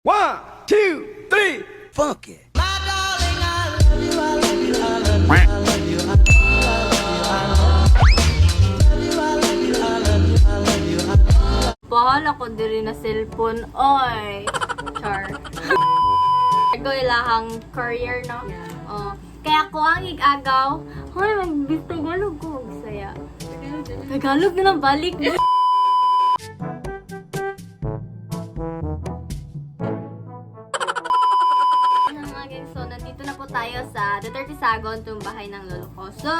1, 2, 3, funk it. Bahala ko diri na cellphone. Oy! Char. Ego ilahang career, no? Oh. Kaya ko ang igagaw. Hoy, mag-Tagalog ko. Bisaya. Tagalog na lang balik. So, nandito na po tayo sa the 30 Sagon, itong bahay ng lolo ko. So,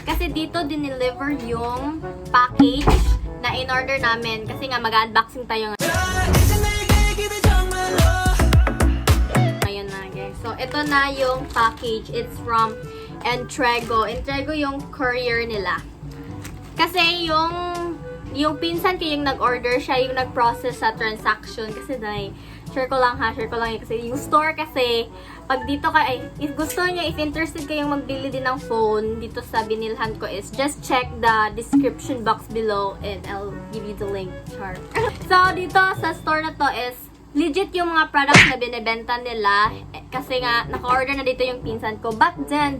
kasi dito dineliver yung package na in-order namin. Kasi nga mag-unboxing tayo ngayon na, guys. So, ito na yung package. It's from Entrego. Entrego yung courier nila. Kasi yung pinsan ko yung nag-order, siya yung nag-process sa transaction. Kasi dahil, share ko lang yun. Kasi yung store kasi, pag dito ka, if gusto nyo, if interested kayong magbili din ng phone, dito sa binilhan ko is, just check the description box below and I'll give you the link. Char. So, dito sa store na to is, legit yung mga products na binibenta nila. Kasi nga, naka-order na dito yung pinsan ko. But then,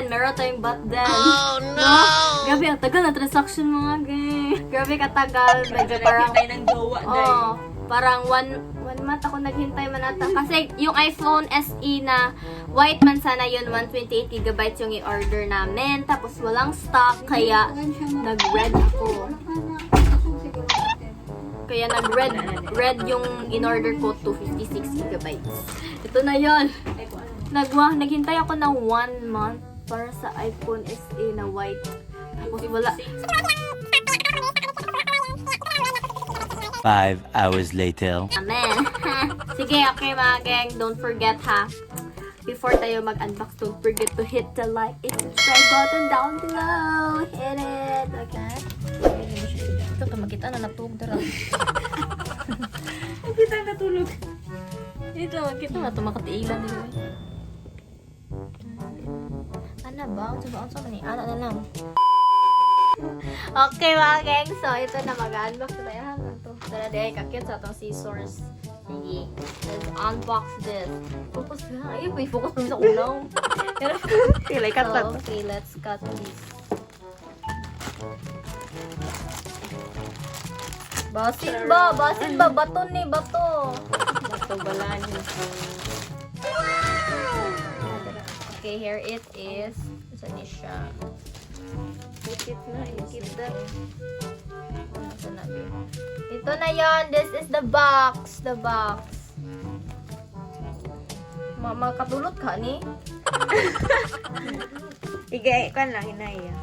meron tayong but then. Oh, no! Grabe, ang tagal na transaction mga guys. Grabe katagal. Medyo parang, ng jowa parang one month ako naghintay man ata. Kasi yung iPhone SE na white man sana yun, 128GB yung i-order namin. Tapos walang stock, kaya nag-red ako. Kaya nag-red yung in-order ko, 256GB. Ito na yun. Naghintay ako ng 1 month para sa iPhone SE na white. Tapos wala. 5 hours later. Amen. Sige, okay mga gang. Don't forget ha. Before tayo mag-unbox, don't forget to hit the like and subscribe button down below. Hit it. Okay? Ito, makita na natulog dara. Makita na natulog. Ito, makita na ito. Makatiilan nila. Ano ba? Ano ni? Ano na lang. Okay mga gang. So, ito na mag-unbox na tayo. Tara di ay kakit sa itong scissors. Sige. Let's unbox this. Focus na. Ay, may focus mo sa unaw. Kilay cut pa. Okay, let's cut this. Basin ba? Bato ni, bato. Bato balan. Okay, here it is. Saan niya siya? Ikit na. Ito na yon. This is the box. The box. Mama, katulot ka ni? Igay ka lang, hinaya.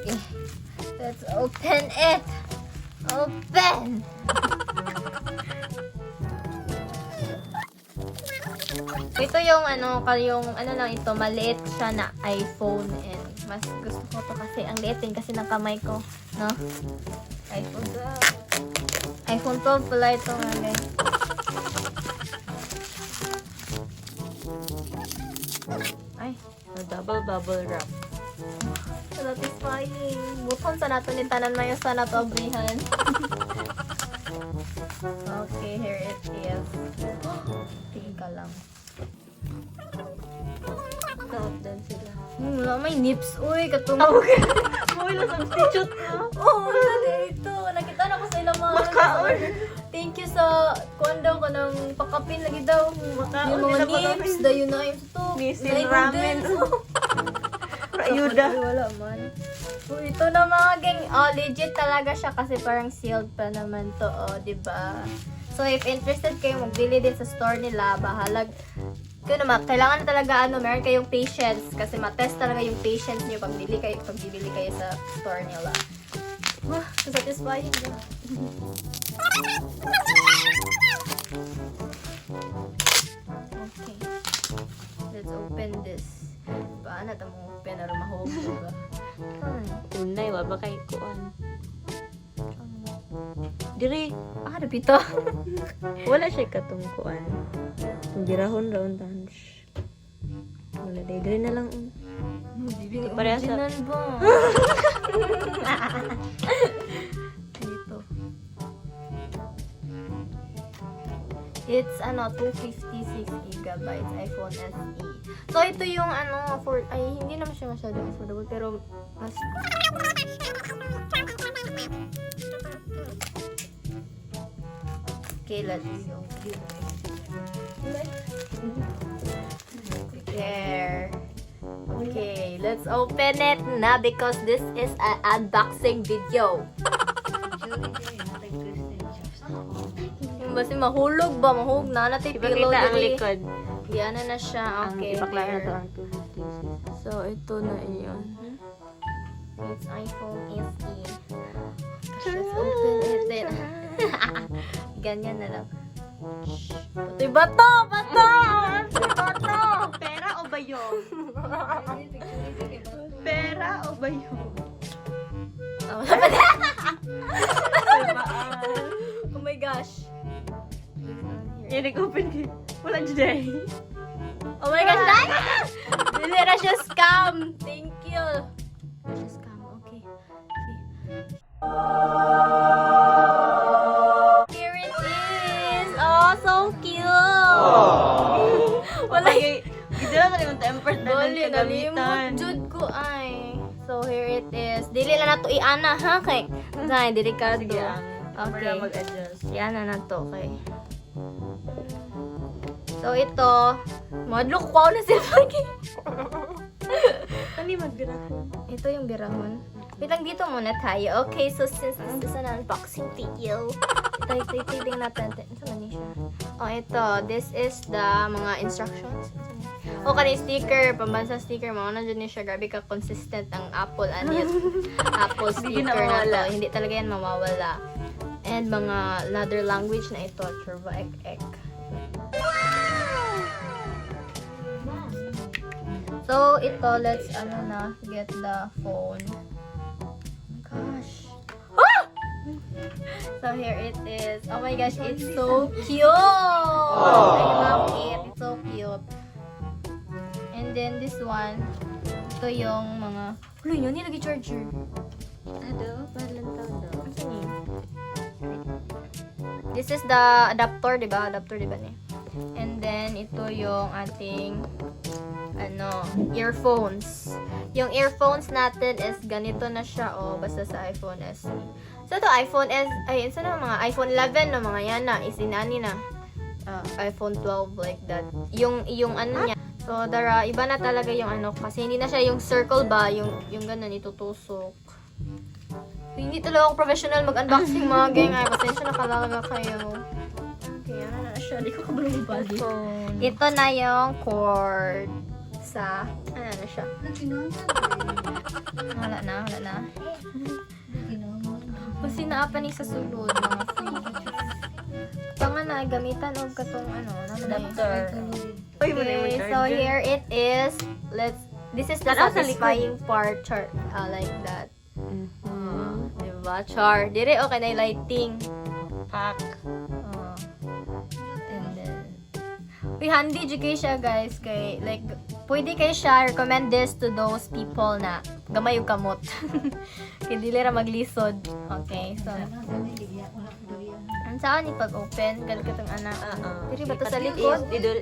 Okay. Let's open it. Open. Ito yung ano lang ito, maliit siya na iPhone and mas gusto ko to kasi ang liit din kasi ng kamay ko, no? iPhone 12 pala ito nga guys. Ay, Double bubble wrap. satisfying. Buton sa nato ni tanan mayo sa nato abrihan. Okay, here it is. Tingin ka lang. Kaot din sila. Wala, may nips. Uy, katungog. Uy, na substitute na. Oo, wala dito. Nakita na ko sa ilang mga Makaon. Thank you sa daw ka ng pakapin lagi daw. Makaon Yung mga nila pakapin. nips, dayon na yung ito. Misin ramen. Ayuda. Wala man. So, ito na mga gang. Oh, legit talaga siya kasi parang sealed pa naman to. Oh, diba? So, if interested kayo magbili din sa store nila, bahalag. Kaya naman, kailangan na talaga meron kayong patience kasi matest talaga yung patience niyo pag bibili kayo sa store nila. Wah, satisfying na. Okay. Let's open this. Paano ito mong open na rumahog, diba? Unay, wala ba kayo kuan? Diri. Napito. Wala siya katong kuan. Girahon raon tan. Wala diri na lang. Bibili Parehas sa- original ba? It's 256 gigabytes iPhone SE. So ito yung hindi naman siya masyadong affordable pero mas okay, let's there. Okay, let's open it na because this is an unboxing video. Basta mahulog ba? Mahulog na. Natay pillow Ipakita ang dali. likod. Yan na siya. Okay. Ipaklaro na to there. ang 256. So, ito na iyon. It's iPhone SE. Let's open it then. Ganyan na lang. Ito'y bato! Bato! Bato! Pera o bayong? Pera o bayong? Oh my gosh. Yan, nag-open ka. Wala dyan. Oh my gosh, Dad! Dili na siya scam. Thank you. Siya scam, okay. Here it is. Oh, so cute. Wala Gito lang kalimang tempered na ng Dali, kagamitan. nalimot. Jud ko ay. So, here it is. Dili na nato i-ana, ha? Kay, dahil, delikado. Sige, Okay. para mag-adjust. Yan na to, okay. So, ito. Madlock, wow na sila lagi. Ano yung magbirahon? Ito yung birahon. Wait lang, dito muna tayo. Okay, so since this is an unboxing video, tignan natin. Saan na siya? Oh, ito. This is the mga instructions. O, kanina sticker. Pambansa sticker. Mga nandiyan niya siya. Grabe ka consistent ang Apple. Ano yun? Apple Hindi sticker na mawawala. to. Hindi talaga yan mawawala. And mga another language na ito. Turbo ek. So, ito, let's, get the phone. Gosh. Ah! So, here it is. Oh my gosh, it's so cute! I love it. It's so cute. And then, this one, ito yung mga... Wala yun, nilagay charger. Ano? Palang tao daw. Saan yun? This is the adapter, diba? Adapter, diba niya? And then, ito yung ating earphones. Yung earphones natin is ganito na siya, basta sa iPhone SE. So, ito iPhone S, isa na mga iPhone 11 na mga yan na, isinani na. iPhone 12, like that. Yung niya. So, iba na talaga yung kasi hindi na siya yung circle ba, yung ganun, itutusok. So, hindi talaga ako professional mag-unboxing mga gang. Ay, pasensya na talaga kayo. Okay, ano na siya, hindi ko kabulong bali. Ito na yung cord sa, na siya. Wala na. Kasi naapa ni sa sulod, mga free. Tanga na, gamitan o katong Adapter. Uy, mo na yung Okay, charger. so here it is. This is the Tara, sa satisfying part, like that. Diba, char? Dire, okay na yung lighting. Pack. And then, handy jud kay siya, guys. Kay, like, pwede kayo siya, recommend this to those people na gamay yung kamot. Kaya dili ra maglisod. Okay, so. Ang saan ni pag-open? Kalkatong anak. Diri ba to sa likod? Idol.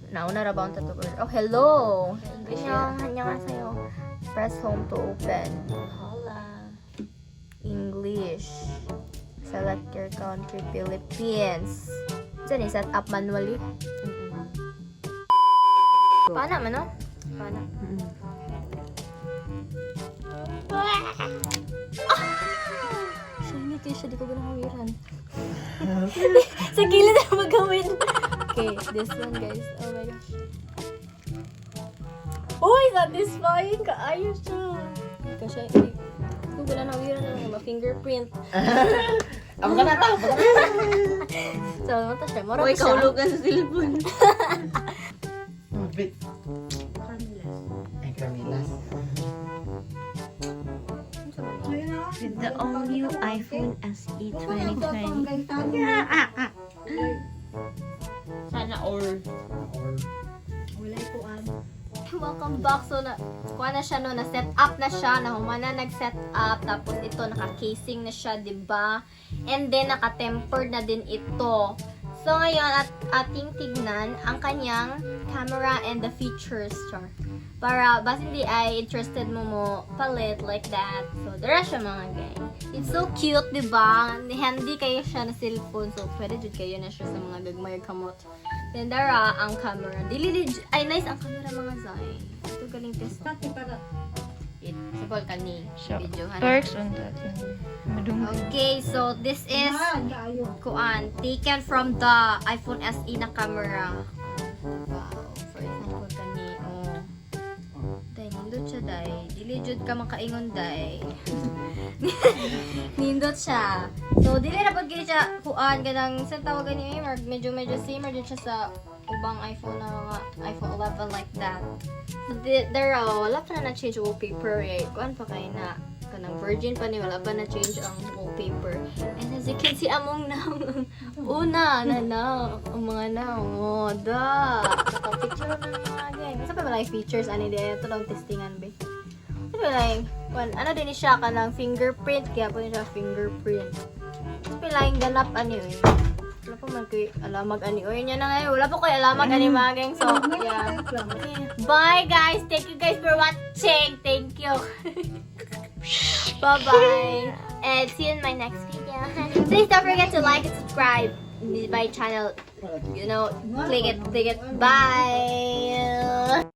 Nauna ra ba ang tatubor? Oh, hello! Annyeonghaseyo. Press home to open. Hola. English. Select your country, Philippines. Saan set up manually? Paano man, no? Paano? Shiny kayo siya, di ko ganahawiran. Sa gilid na magawin. Okay, this one, guys. Oh my gosh. Uy, satisfying! Kaayos siya. Kasi, hindi ko ganahawiran na mga fingerprint. Ang gana ta. So, ano siya? Mura Uy, to siya. kaulugan sa cellphone. Bit. Ay, Camilas. With the all-new iPhone SE 2020. Sana all. Welcome back. So, kuha na siya, no? Na-set up na siya. Nahumana nag-set up. Tapos, ito, naka-casing na siya, diba? And then, naka-tempered na din ito. So, So ngayon, at ating tignan ang kanyang camera and the features, char. Para basta hindi ay interested mo palit like that. So, dara siya mga guys. It's so cute, di ba? Handy kayo siya na cellphone. So, pwede dyan kayo na siya sa mga gagmay kamot. Then, dara ang camera. Ay, nice ang camera mga zay. Ito galing test. Sabol ka ni video. Perks on that. Okay, so this is kuan taken from the iPhone SE na camera. Wow, for example kani dai nindot siya dai. Dili jud ka makaingon dai. Nindot siya. So dili ra pag siya kuan ganang sa tawag ni medyo similar din siya sa ubang iPhone na mga iPhone 11 like that. So there wala pa na change wallpaper eh. Kuan pa kay na kanang virgin pa ni wala pa na change ang wallpaper. And as you can see among na una na ang mga picture na mga gang. Sa pa like features ani din ito lang testingan be. Sabi like ano din siya kanang fingerprint kaya po siya fingerprint. Sabi like ganap ani eh. Wala po man kayo alamag ani. O yun yan na ngayon. Wala po kayo alamag ani mga gang. So, yeah. Bye guys. Thank you guys for watching. Thank you. Bye-bye. And see you in my next video. Please don't forget to like and subscribe to my channel. You know, click it. Bye.